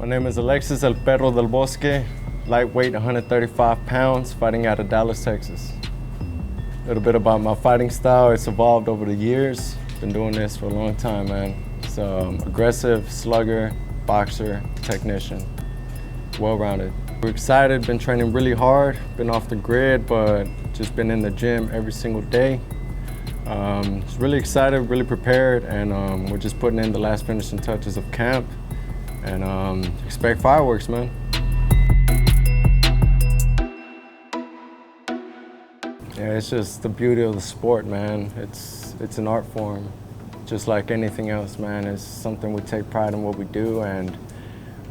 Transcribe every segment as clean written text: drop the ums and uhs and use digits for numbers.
My name is Alexis, El Perro del Bosque, lightweight, 135 pounds, fighting out of Dallas, Texas. A little bit about my fighting style. It's evolved over the years. Been doing this for a long time, man. So aggressive, slugger, boxer, technician, well-rounded. We're excited, been training really hard, been off the grid, but just been in the gym every single day. Just really excited, really prepared, and we're just putting in the last finishing touches of camp. And expect fireworks, man. Yeah, it's just the beauty of the sport, man. It's an art form, just like anything else, man. It's something we take pride in what we do, and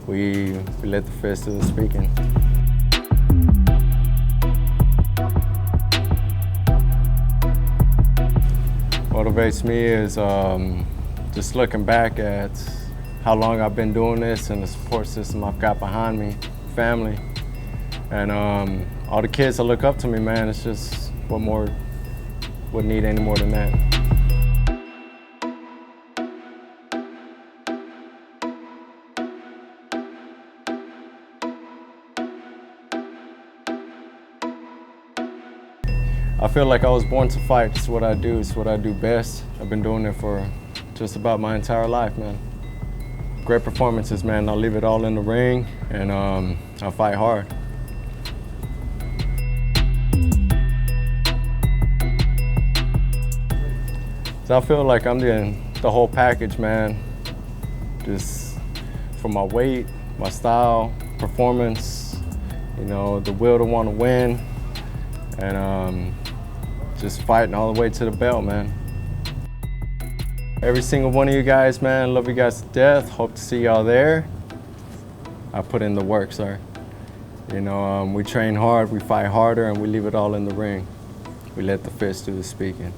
we let the fist do the speaking. Motivates me is just looking back at how long I've been doing this and the support system I've got behind me, family, and all the kids that look up to me, man. It's just what more would need any more than that. I feel like I was born to fight. It's what I do. It's what I do best. I've been doing it for just about my entire life, man. Great performances, man. I'll leave it all in the ring, and I'll fight hard. So I feel like I'm the whole package, man. Just from my weight, my style, performance, you know, the will to want to win, and just fighting all the way to the belt, man. Every single one of you guys, man, love you guys to death. Hope to see y'all there. I put in the work, sir. You know, we train hard, we fight harder, and we leave it all in the ring. We let the fist do the speaking.